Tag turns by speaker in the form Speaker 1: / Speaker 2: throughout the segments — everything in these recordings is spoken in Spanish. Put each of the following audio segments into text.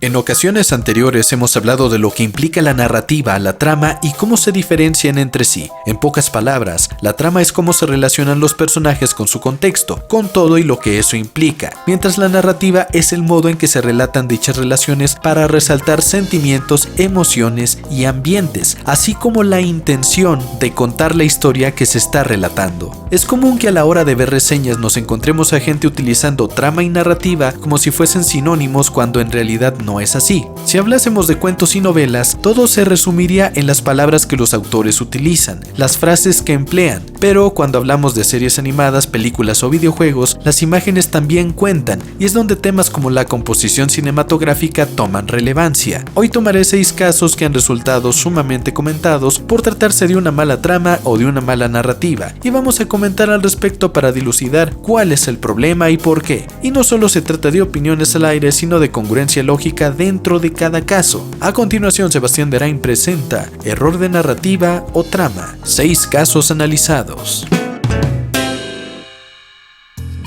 Speaker 1: En ocasiones anteriores hemos hablado de lo que implica la narrativa, la trama y cómo se diferencian entre sí. En pocas palabras, la trama es cómo se relacionan los personajes con su contexto, con todo y lo que eso implica, mientras la narrativa es el modo en que se relatan dichas relaciones para resaltar sentimientos, emociones y ambientes, así como la intención de contar la historia que se está relatando. Es común que a la hora de ver reseñas nos encontremos a gente utilizando trama y narrativa como si fuesen sinónimos cuando en realidad no es así. Si hablásemos de cuentos y novelas, todo se resumiría en las palabras que los autores utilizan, las frases que emplean, pero cuando hablamos de series animadas, películas o videojuegos, las imágenes también cuentan, y es donde temas como la composición cinematográfica toman relevancia. Hoy tomaré 6 casos que han resultado sumamente comentados por tratarse de una mala trama o de una mala narrativa, y vamos a comentar al respecto para dilucidar cuál es el problema y por qué. Y no solo se trata de opiniones al aire, sino de congruencia lógica dentro de cada caso. A continuación, Sebastián Derain presenta Error de narrativa o trama, 6 casos analizados.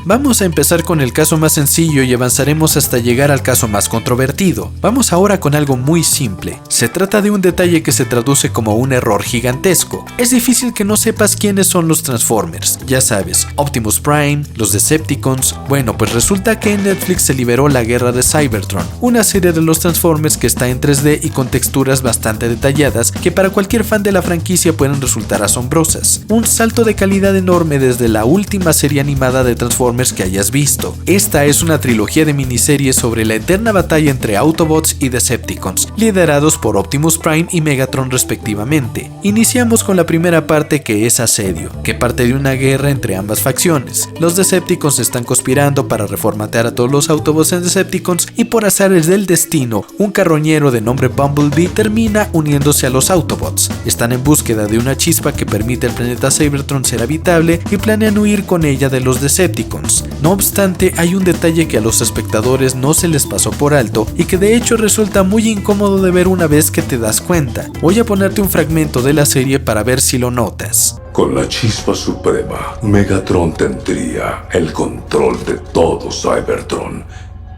Speaker 1: Vamos a empezar con el caso más sencillo y avanzaremos hasta llegar al caso más controvertido. Vamos ahora con algo muy simple. Se trata de un detalle que se traduce como un error gigantesco. Es difícil que no sepas quiénes son los Transformers. Ya sabes, Optimus Prime, los Decepticons. Bueno, pues resulta que en Netflix se liberó La Guerra de Cybertron, una serie de los Transformers que está en 3D y con texturas bastante detalladas que para cualquier fan de la franquicia pueden resultar asombrosas. Un salto de calidad enorme desde la última serie animada de Transformers que hayas visto. Esta es una trilogía de miniseries sobre la eterna batalla entre Autobots y Decepticons, liderados por Optimus Prime y Megatron respectivamente. Iniciamos con la primera parte, que es Asedio, que parte de una guerra entre ambas facciones. Los Decepticons están conspirando para reformatear a todos los Autobots en Decepticons y por azares del destino, un carroñero de nombre Bumblebee termina uniéndose a los Autobots. Están en búsqueda de una chispa que permite al planeta Cybertron ser habitable y planean huir con ella de los Decepticons. No obstante, hay un detalle que a los espectadores no se les pasó por alto y que de hecho resulta muy incómodo de ver una vez que te das cuenta. Voy a ponerte un fragmento de la serie para ver si lo notas.
Speaker 2: Con la chispa suprema, Megatron tendría el control de todo Cybertron.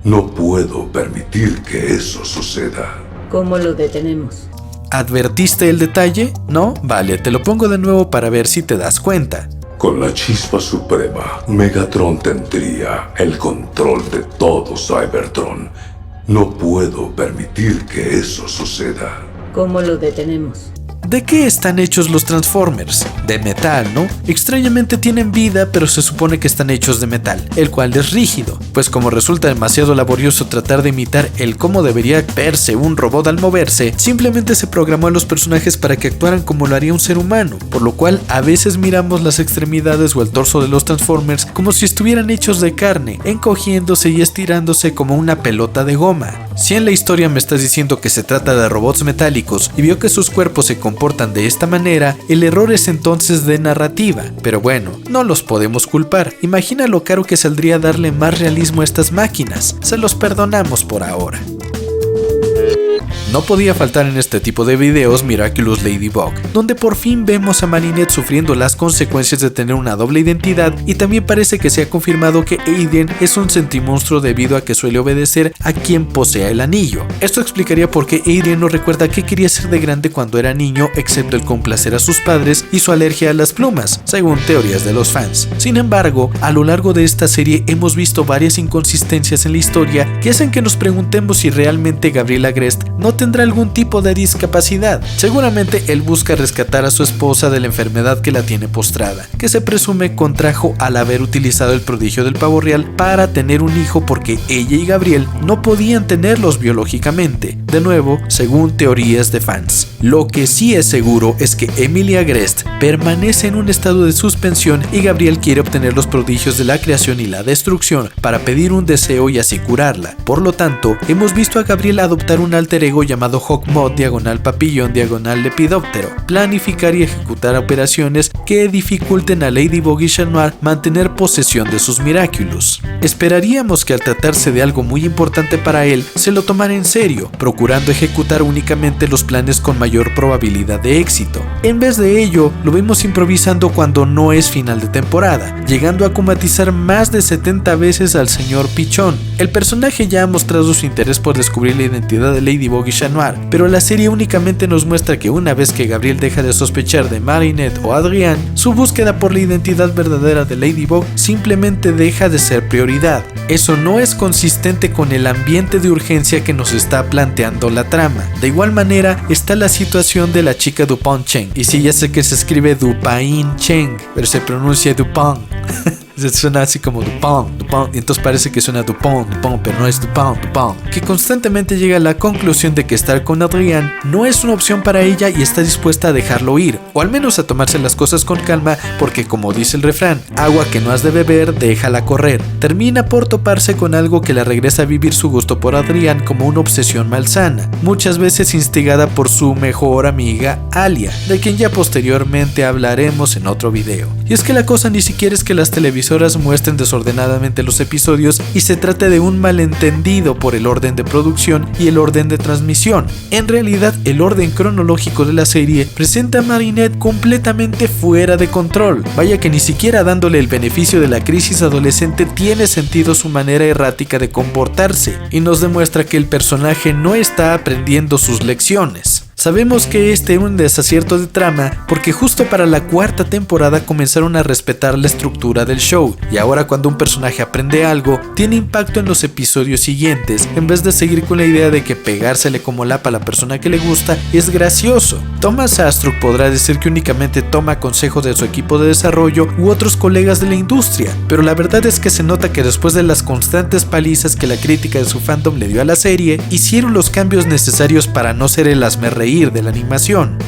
Speaker 2: No puedo permitir que eso suceda.
Speaker 3: ¿Cómo lo detenemos?
Speaker 1: ¿Advertiste el detalle? ¿No? Vale, te lo pongo de nuevo para ver si te das cuenta.
Speaker 2: Con la chispa suprema, Megatron tendría el control de todo Cybertron. No puedo permitir que eso suceda.
Speaker 3: ¿Cómo lo detenemos?
Speaker 1: ¿De qué están hechos los Transformers? De metal, ¿no? Extrañamente tienen vida, pero se supone que están hechos de metal, el cual es rígido, pues como resulta demasiado laborioso tratar de imitar el cómo debería verse un robot al moverse, simplemente se programó a los personajes para que actuaran como lo haría un ser humano, por lo cual a veces miramos las extremidades o el torso de los Transformers como si estuvieran hechos de carne, encogiéndose y estirándose como una pelota de goma. Si en la historia me estás diciendo que se trata de robots metálicos y vio que sus cuerpos se comportan de esta manera, el error es entonces de narrativa. Pero bueno, no los podemos culpar. Imagina lo caro que saldría darle más realismo a estas máquinas. Se los perdonamos por ahora. No podía faltar en este tipo de videos Miraculous Ladybug, donde por fin vemos a Marinette sufriendo las consecuencias de tener una doble identidad, y también parece que se ha confirmado que Adrien es un sentimonstruo debido a que suele obedecer a quien posea el anillo. Esto explicaría por qué Adrien no recuerda qué quería ser de grande cuando era niño, excepto el complacer a sus padres y su alergia a las plumas, según teorías de los fans. Sin embargo, a lo largo de esta serie hemos visto varias inconsistencias en la historia que hacen que nos preguntemos si realmente Gabriel Agreste no tendrá algún tipo de discapacidad. Seguramente él busca rescatar a su esposa de la enfermedad que la tiene postrada, que se presume contrajo al haber utilizado el prodigio del pavo real para tener un hijo, porque ella y Gabriel no podían tenerlos biológicamente, de nuevo según teorías de fans. Lo que sí es seguro es que Emily Agreste permanece en un estado de suspensión y Gabriel quiere obtener los prodigios de la creación y la destrucción para pedir un deseo y así curarla. Por lo tanto, hemos visto a Gabriel adoptar un alter ego llamado Hawkmoth /papillon /lepidóptero, planificar y ejecutar operaciones que dificulten a Ladybug y Chat Noir mantener posesión de sus Miraculous. Esperaríamos que al tratarse de algo muy importante para él, se lo tomara en serio, procurando ejecutar únicamente los planes con mayor probabilidad de éxito. En vez de ello, lo vemos improvisando cuando no es final de temporada, llegando a comatizar más de 70 veces al señor Pichón. El personaje ya ha mostrado su interés por descubrir la identidad de Ladybug y Chat Noir, pero la serie únicamente nos muestra que una vez que Gabriel deja de sospechar de Marinette o Adrien, su búsqueda por la identidad verdadera de Ladybug simplemente deja de ser prioridad. Eso no es consistente con el ambiente de urgencia que nos está planteando la trama. De igual manera está la situación de la chica Dupont Cheng, y sí, ya sé que se escribe Dupain Cheng, pero se pronuncia Dupont. Suena así como Dupont, y entonces parece que suena Dupont, pero no es Dupont, que constantemente llega a la conclusión de que estar con Adrien no es una opción para ella y está dispuesta a dejarlo ir, o al menos a tomarse las cosas con calma, porque como dice el refrán, agua que no has de beber, déjala correr. Termina por toparse con algo que la regresa a vivir su gusto por Adrien como una obsesión malsana, muchas veces instigada por su mejor amiga Alia, de quien ya posteriormente hablaremos en otro video. Y es que la cosa ni siquiera es que las televisoras muestren desordenadamente los episodios y se trata de un malentendido por el orden de producción y el orden de transmisión. En realidad, el orden cronológico de la serie presenta a Marinette completamente fuera de control. Vaya que ni siquiera dándole el beneficio de la crisis adolescente tiene sentido su manera errática de comportarse, y nos demuestra que el personaje no está aprendiendo sus lecciones. Sabemos que este es un desacierto de trama porque justo para la cuarta temporada comenzaron a respetar la estructura del show, y ahora cuando un personaje aprende algo, tiene impacto en los episodios siguientes, en vez de seguir con la idea de que pegársele como lapa a la persona que le gusta es gracioso. Thomas Astruc podrá decir que únicamente toma consejo de su equipo de desarrollo u otros colegas de la industria, pero la verdad es que se nota que después de las constantes palizas que la crítica de su fandom le dio a la serie, hicieron los cambios necesarios para no ser el hazmerreír de la animación.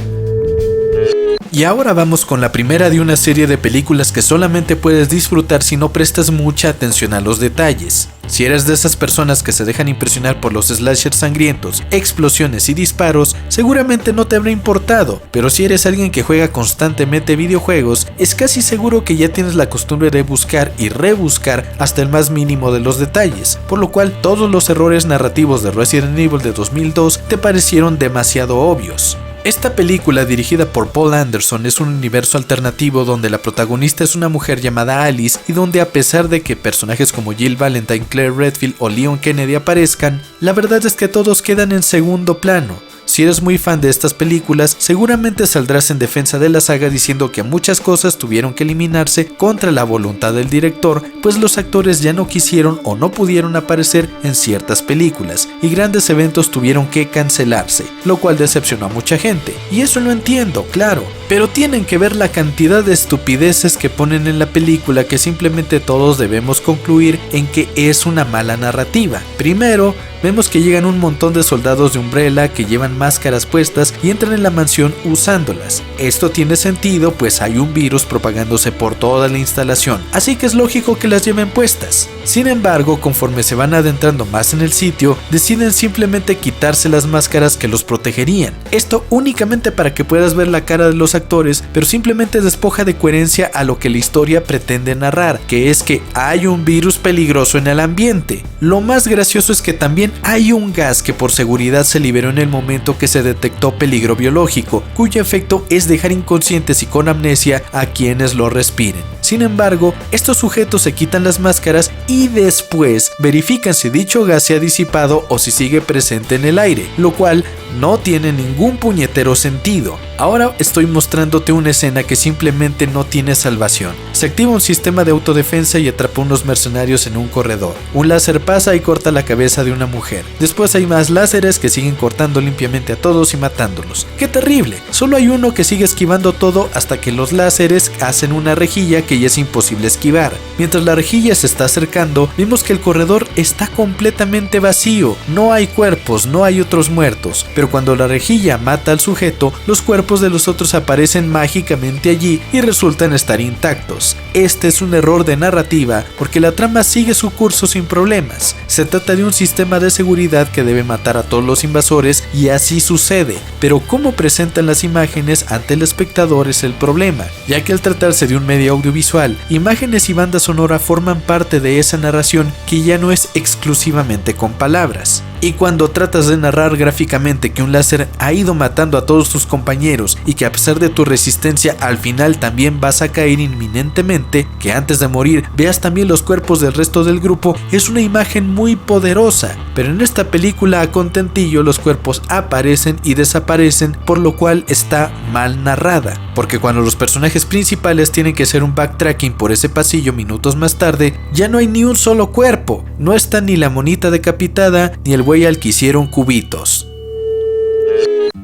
Speaker 1: Y ahora vamos con la primera de una serie de películas que solamente puedes disfrutar si no prestas mucha atención a los detalles. Si eres de esas personas que se dejan impresionar por los slashers sangrientos, explosiones y disparos, seguramente no te habrá importado, pero si eres alguien que juega constantemente videojuegos, es casi seguro que ya tienes la costumbre de buscar y rebuscar hasta el más mínimo de los detalles, por lo cual todos los errores narrativos de Resident Evil de 2002 te parecieron demasiado obvios. Esta película, dirigida por Paul Anderson, es un universo alternativo donde la protagonista es una mujer llamada Alice y donde, a pesar de que personajes como Jill Valentine, Claire Redfield o Leon Kennedy aparezcan, la verdad es que todos quedan en segundo plano. Si eres muy fan de estas películas, seguramente saldrás en defensa de la saga diciendo que muchas cosas tuvieron que eliminarse contra la voluntad del director, pues los actores ya no quisieron o no pudieron aparecer en ciertas películas y grandes eventos tuvieron que cancelarse, lo cual decepcionó a mucha gente. Y eso lo entiendo, claro, pero tienen que ver la cantidad de estupideces que ponen en la película que simplemente todos debemos concluir en que es una mala narrativa. Primero, vemos que llegan un montón de soldados de Umbrella que llevan máscaras puestas y entran en la mansión usándolas. Esto tiene sentido, pues hay un virus propagándose por toda la instalación, así que es lógico que las lleven puestas. Sin embargo, conforme se van adentrando más en el sitio, deciden simplemente quitarse las máscaras que los protegerían. Esto únicamente para que puedas ver la cara de los actores, pero simplemente despoja de coherencia a lo que la historia pretende narrar, que es que hay un virus peligroso en el ambiente. Lo más gracioso es que también hay un gas que por seguridad se liberó en el momento que se detectó peligro biológico, cuyo efecto es dejar inconscientes y con amnesia a quienes lo respiren. Sin embargo, estos sujetos se quitan las máscaras y después verifican si dicho gas se ha disipado o si sigue presente en el aire, lo cual no tiene ningún puñetero sentido. Ahora estoy mostrándote una escena que simplemente no tiene salvación. Se activa un sistema de autodefensa y atrapa unos mercenarios en un corredor. Un láser pasa y corta la cabeza de una mujer. Después hay más láseres que siguen cortando limpiamente a todos y matándolos. ¡Qué terrible! Solo hay uno que sigue esquivando todo hasta que los láseres hacen una rejilla que ya es imposible esquivar. Mientras la rejilla se está acercando, vimos que el corredor está completamente vacío. No hay cuerpos, no hay otros muertos. Pero cuando la rejilla mata al sujeto, los cuerpos de los otros aparecen aparecen mágicamente allí y resultan estar intactos. Este es un error de narrativa porque la trama sigue su curso sin problemas. Se trata de un sistema de seguridad que debe matar a todos los invasores y así sucede, pero cómo presentan las imágenes ante el espectador es el problema, ya que al tratarse de un medio audiovisual, imágenes y banda sonora forman parte de esa narración que ya no es exclusivamente con palabras. Y cuando tratas de narrar gráficamente que un láser ha ido matando a todos tus compañeros y que a pesar de tu resistencia al final también vas a caer inminentemente, que antes de morir veas también los cuerpos del resto del grupo, es una imagen muy poderosa. Pero en esta película a contentillo los cuerpos aparecen y desaparecen, por lo cual está mal narrada, porque cuando los personajes principales tienen que hacer un backtracking por ese pasillo minutos más tarde, ya no hay ni un solo cuerpo, no está ni la monita decapitada ni el güey al que hicieron cubitos.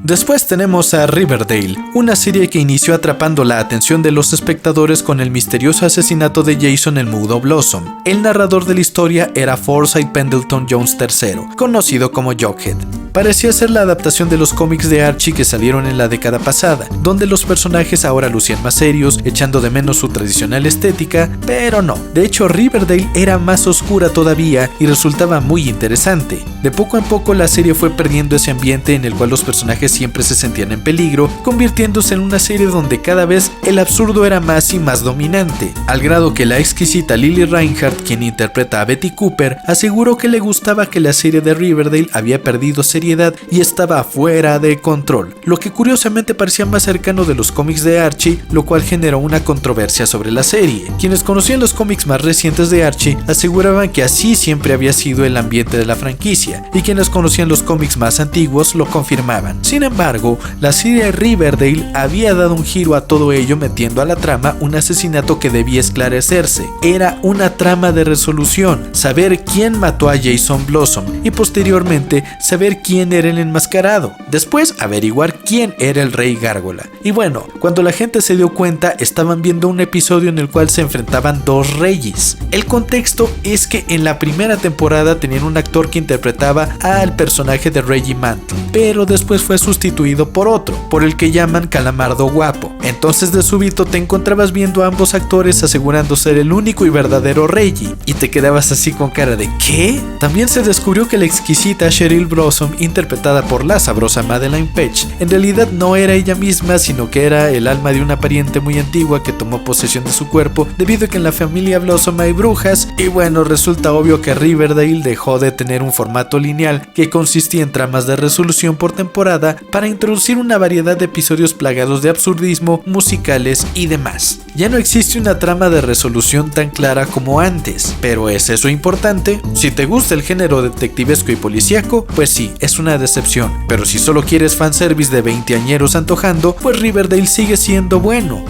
Speaker 1: Después tenemos a Riverdale, una serie que inició atrapando la atención de los espectadores con el misterioso asesinato de Jason el Mudo Blossom. El narrador de la historia era Forsyth Pendleton Jones III, conocido como Jughead. Parecía ser la adaptación de los cómics de Archie que salieron en la década pasada, donde los personajes ahora lucían más serios, echando de menos su tradicional estética, pero no. De hecho, Riverdale era más oscura todavía y resultaba muy interesante. De poco en poco la serie fue perdiendo ese ambiente en el cual los personajes siempre se sentían en peligro, convirtiéndose en una serie donde cada vez el absurdo era más y más dominante, al grado que la exquisita Lily Reinhardt, quien interpreta a Betty Cooper, aseguró que le gustaba que la serie de Riverdale había perdido seriedad y estaba fuera de control, lo que curiosamente parecía más cercano de los cómics de Archie, lo cual generó una controversia sobre la serie. Quienes conocían los cómics más recientes de Archie aseguraban que así siempre había sido el ambiente de la franquicia, y quienes conocían los cómics más antiguos lo confirmaban. Sin embargo, la serie Riverdale había dado un giro a todo ello, metiendo a la trama un asesinato que debía esclarecerse. Era una trama de resolución, saber quién mató a Jason Blossom y posteriormente saber quién era el enmascarado. Después averiguar quién era el Rey Gárgola. Y bueno, cuando la gente se dio cuenta, estaban viendo un episodio en el cual se enfrentaban dos reyes. El contexto es que en la primera temporada tenían un actor que interpretaba al personaje de Reggie Mantle, pero después fue sustituido por otro, por el que llaman Calamardo Guapo. Entonces de súbito te encontrabas viendo a ambos actores asegurando ser el único y verdadero Reggie, y te quedabas así con cara de ¿qué? También se descubrió que la exquisita Cheryl Blossom, interpretada por la sabrosa Madeleine Petsch, en realidad no era ella misma, sino que era el alma de una pariente muy antigua que tomó posesión de su cuerpo debido a que en la familia Blossom hay brujas. Y bueno, resulta obvio que Riverdale dejó de tener un formato lineal que consistía en tramas de resolución por temporada para introducir una variedad de episodios plagados de absurdismo, musicales y demás. Ya no existe una trama de resolución tan clara como antes, pero ¿es eso importante? Si te gusta el género detectivesco y policíaco, pues sí, es una decepción, pero si solo quieres fanservice de veinteañeros antojando, pues Riverdale sigue siendo bueno.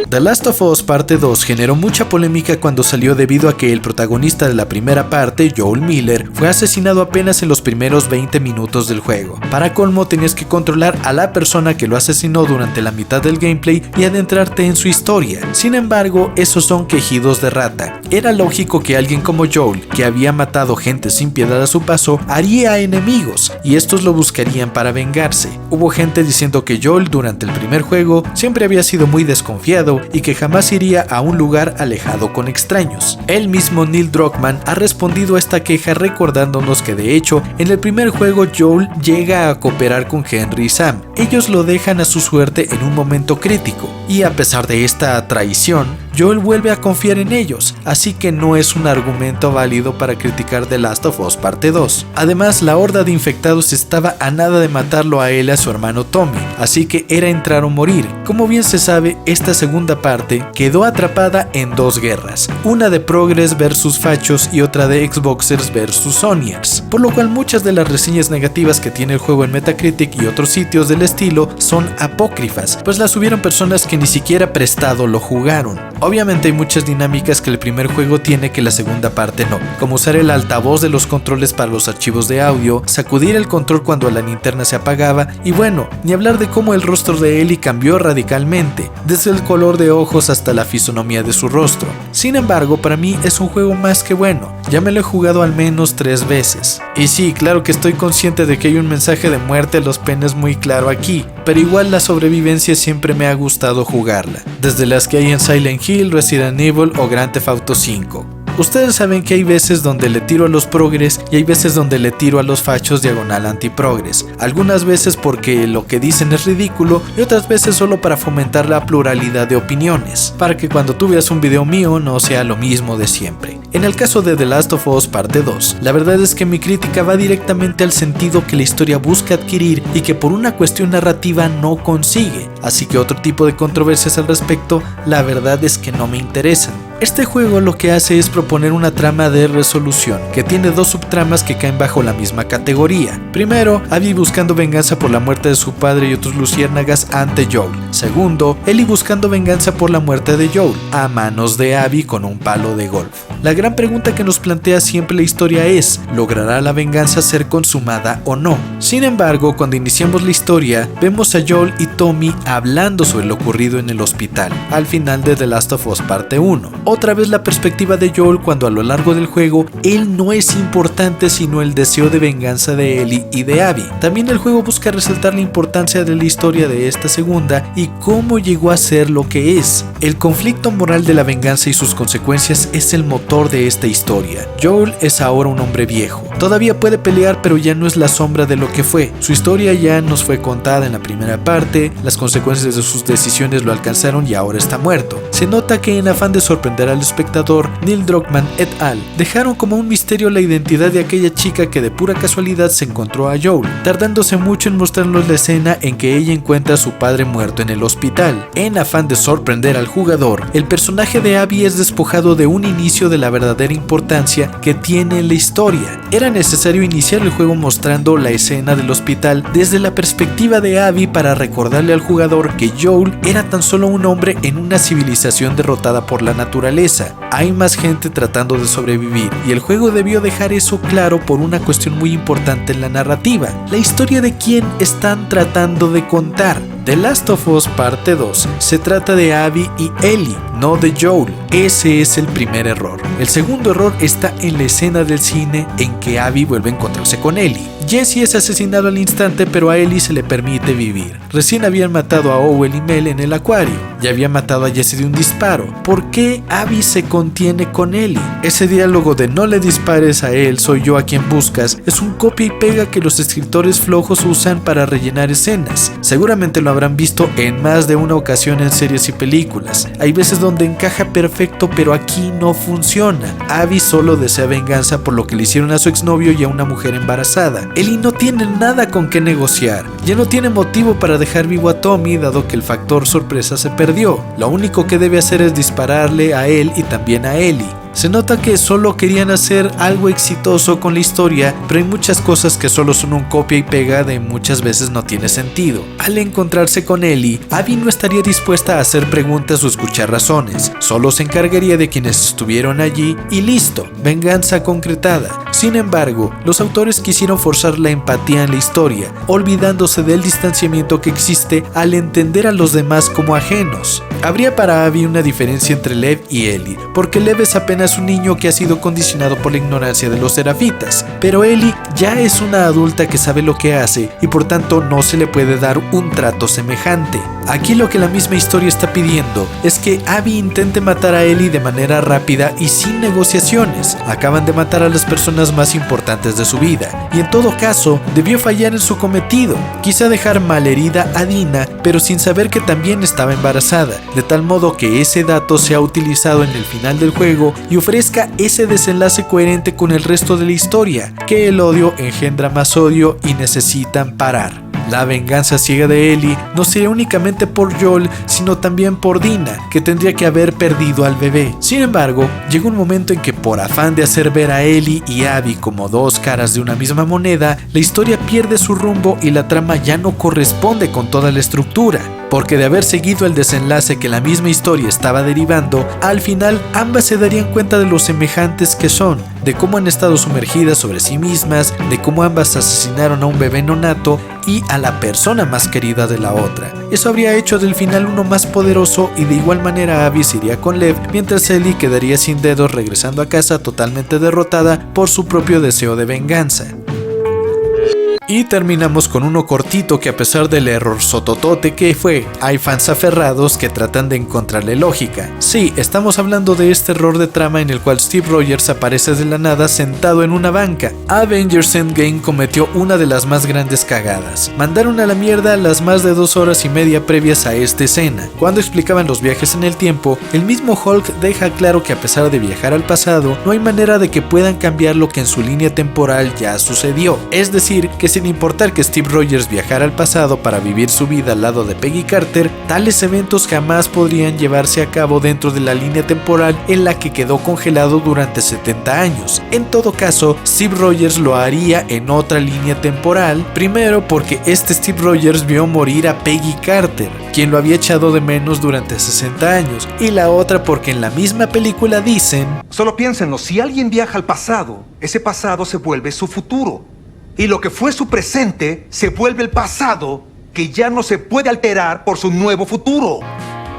Speaker 1: The Last of Us Parte 2 generó mucha polémica cuando salió debido a que el protagonista de la primera parte, Joel Miller, fue asesinado apenas en los primeros 20 minutos del juego. Para colmo, tenías que controlar a la persona que lo asesinó durante la mitad del gameplay y adentrarte en su historia. Sin embargo, esos son quejidos de rata. Era lógico que alguien como Joel, que había matado gente sin piedad a su paso, haría enemigos, y estos lo buscarían para vengarse. Hubo gente diciendo que Joel durante el primer juego siempre había sido muy desconfiado y que jamás iría a un lugar alejado con extraños. El mismo Neil Druckmann ha respondido a esta queja recordándonos que de hecho en el primer juego Joel llega a cooperar con Henry y Sam. Ellos lo dejan a su suerte en un momento crítico y a pesar de esta traición, Joel vuelve a confiar en ellos, así que no es un argumento válido para criticar The Last of Us Parte 2. Además, la horda de infectados estaba a nada de matarlo a él y a su hermano Tommy, así que era entrar o morir. Como bien se sabe, esta segunda parte quedó atrapada en dos guerras, una de progres versus fachos y otra de Xboxers versus Sonyers, por lo cual muchas de las reseñas negativas que tiene el juego en Metacritic y otros sitios del estilo son apócrifas, pues las subieron personas que ni siquiera prestado lo jugaron. Obviamente hay muchas dinámicas que el primer juego tiene que la segunda parte no, como usar el altavoz de los controles para los archivos de audio, sacudir el control cuando la linterna se apagaba y bueno, ni hablar de cómo el rostro de Ellie cambió radicalmente, desde el color de ojos hasta la fisonomía de su rostro. Sin embargo, para mí es un juego más que bueno, ya me lo he jugado al menos 3 veces. Y sí, claro que estoy consciente de que hay un mensaje de muerte a los penes muy claro aquí, pero igual la sobrevivencia siempre me ha gustado jugarla, desde las que hay en Silent Hill, Resident Evil o Grand Theft Auto 5. Ustedes saben que hay veces donde le tiro a los progres y hay veces donde le tiro a los fachos diagonal antiprogres. Algunas veces porque lo que dicen es ridículo y otras veces solo para fomentar la pluralidad de opiniones, para que cuando tú veas un video mío no sea lo mismo de siempre. En el caso de The Last of Us Parte 2, la verdad es que mi crítica va directamente al sentido que la historia busca adquirir y que por una cuestión narrativa no consigue, así que otro tipo de controversias al respecto, la verdad es que no me interesan. Este juego lo que hace es proponer una trama de resolución, que tiene dos subtramas que caen bajo la misma categoría. Primero, Abby buscando venganza por la muerte de su padre y otros luciérnagas ante Joel. Segundo, Ellie buscando venganza por la muerte de Joel, a manos de Abby con un palo de golf. La gran pregunta que nos plantea siempre la historia es, ¿logrará la venganza ser consumada o no? Sin embargo, cuando iniciamos la historia, vemos a Joel y Tommy hablando sobre lo ocurrido en el hospital, al final de The Last of Us Parte 1. Otra vez la perspectiva de Joel cuando a lo largo del juego, él no es importante sino el deseo de venganza de Ellie y de Abby. También el juego busca resaltar la importancia de la historia de esta segunda y cómo llegó a ser lo que es. El conflicto moral de la venganza y sus consecuencias es el motor de esta historia. Joel es ahora un hombre viejo. Todavía puede pelear, pero ya no es la sombra de lo que fue. Su historia ya nos fue contada en la primera parte, las consecuencias de sus decisiones lo alcanzaron y ahora está muerto. Se nota que en afán de sorprender al espectador, Neil Druckmann et al. dejaron como un misterio la identidad de aquella chica que de pura casualidad se encontró a Joel, tardándose mucho en mostrarnos la escena en que ella encuentra a su padre muerto en el hospital. En afán de sorprender al jugador, el personaje de Abby es despojado de un inicio de la verdadera importancia que tiene en la historia. Era necesario iniciar el juego mostrando la escena del hospital desde la perspectiva de Abby para recordarle al jugador que Joel era tan solo un hombre en una civilización derrotada por la naturaleza. Hay más gente tratando de sobrevivir y el juego debió dejar eso claro por una cuestión muy importante en la narrativa. La historia de quién están tratando de contar. The Last of Us Parte 2 se trata de Abby y Ellie, no de Joel. Ese es el primer error. El segundo error está en la escena del cine en que Abby vuelve a encontrarse con Ellie. Jesse es asesinado al instante, pero a Ellie se le permite vivir. Recién habían matado a Owen y Mel en el acuario. Ya habían matado a Jesse de un disparo. ¿Por qué Abby se contiene con Ellie? Ese diálogo de no le dispares a él, soy yo a quien buscas, es un copia y pega que los escritores flojos usan para rellenar escenas. Seguramente lo habrán visto en más de una ocasión en series y películas. Hay veces donde encaja perfecto, pero aquí no funciona. Abby solo desea venganza por lo que le hicieron a su exnovio y a una mujer embarazada. Ellie no tiene nada con qué negociar. Ya no tiene motivo para dejar vivo a Tommy, dado que el factor sorpresa se perdió. Lo único que debe hacer es dispararle a él y también a Ellie. Se nota que solo querían hacer algo exitoso con la historia, pero hay muchas cosas que solo son un copia y pega de muchas veces no tiene sentido. Al encontrarse con Ellie, Abby no estaría dispuesta a hacer preguntas o escuchar razones, solo se encargaría de quienes estuvieron allí y listo, venganza concretada. Sin embargo, los autores quisieron forzar la empatía en la historia, olvidándose del distanciamiento que existe al entender a los demás como ajenos. Habría para Abby una diferencia entre Lev y Ellie, porque Lev es apenas un niño que ha sido condicionado por la ignorancia de los serafitas, pero Ellie ya es una adulta que sabe lo que hace y por tanto no se le puede dar un trato semejante. Aquí lo que la misma historia está pidiendo es que Abby intente matar a Ellie de manera rápida y sin negociaciones. Acaban de matar a las personas más importantes de su vida y en todo caso debió fallar en su cometido, quizá dejar malherida a Dina, pero sin saber que también estaba embarazada, de tal modo que ese dato sea utilizado en el final del juego y ofrezca ese desenlace coherente con el resto de la historia, que el odio engendra más odio y necesitan parar. La venganza ciega de Ellie no sería únicamente por Joel, sino también por Dina, que tendría que haber perdido al bebé. Sin embargo, llegó un momento en que por afán de hacer ver a Ellie y Abby como dos caras de una misma moneda, la historia pierde su rumbo y la trama ya no corresponde con toda la estructura. Porque de haber seguido el desenlace que la misma historia estaba derivando, al final ambas se darían cuenta de lo semejantes que son, de cómo han estado sumergidas sobre sí mismas, de cómo ambas asesinaron a un bebé nonato y a la persona más querida de la otra. Eso habría hecho del final uno más poderoso y de igual manera Abby se iría con Lev, mientras Ellie quedaría sin dedos regresando a casa totalmente derrotada por su propio deseo de venganza. Y terminamos con uno cortito que, a pesar del error sototote que fue, hay fans aferrados que tratan de encontrarle lógica. Sí, estamos hablando de este error de trama en el cual Steve Rogers aparece de la nada sentado en una banca. Avengers Endgame cometió una de las más grandes cagadas. Mandaron a la mierda las más de 2 horas y media previas a esta escena. Cuando explicaban los viajes en el tiempo, el mismo Hulk deja claro que, a pesar de viajar al pasado, no hay manera de que puedan cambiar lo que en su línea temporal ya sucedió. Es decir, que sin importar que Steve Rogers viajara al pasado para vivir su vida al lado de Peggy Carter, tales eventos jamás podrían llevarse a cabo dentro de la línea temporal en la que quedó congelado durante 70 años. En todo caso, Steve Rogers lo haría en otra línea temporal, primero porque este Steve Rogers vio morir a Peggy Carter, quien lo había echado de menos durante 60 años, y la otra porque en la misma película dicen:
Speaker 4: solo piénsenlo, si alguien viaja al pasado, ese pasado se vuelve su futuro. Y lo que fue su presente se vuelve el pasado que ya no se puede alterar por su nuevo futuro.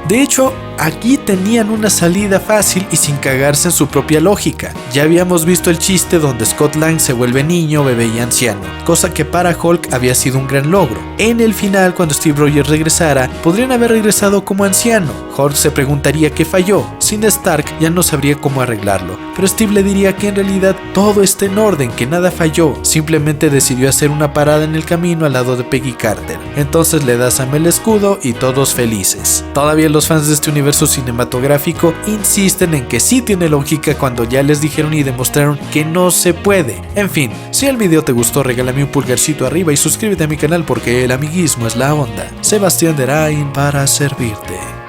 Speaker 1: De hecho, aquí tenían una salida fácil y sin cagarse en su propia lógica. Ya habíamos visto el chiste donde Scott Lang se vuelve niño, bebé y anciano, cosa que para Hulk había sido un gran logro. En el final, cuando Steve Rogers regresara, podrían haber regresado como anciano. Hulk se preguntaría qué falló. Sin Stark ya no sabría cómo arreglarlo, pero Steve le diría que en realidad todo está en orden, que nada falló, simplemente decidió hacer una parada en el camino al lado de Peggy Carter. Entonces le da a Sam el escudo y todos felices. Todavía los fans de este universo cinematográfico insisten en que sí tiene lógica cuando ya les dijeron y demostraron que no se puede. En fin, si el video te gustó, regálame un pulgarcito arriba y suscríbete a mi canal porque el amiguismo es la onda. Sebastián Derain para servirte.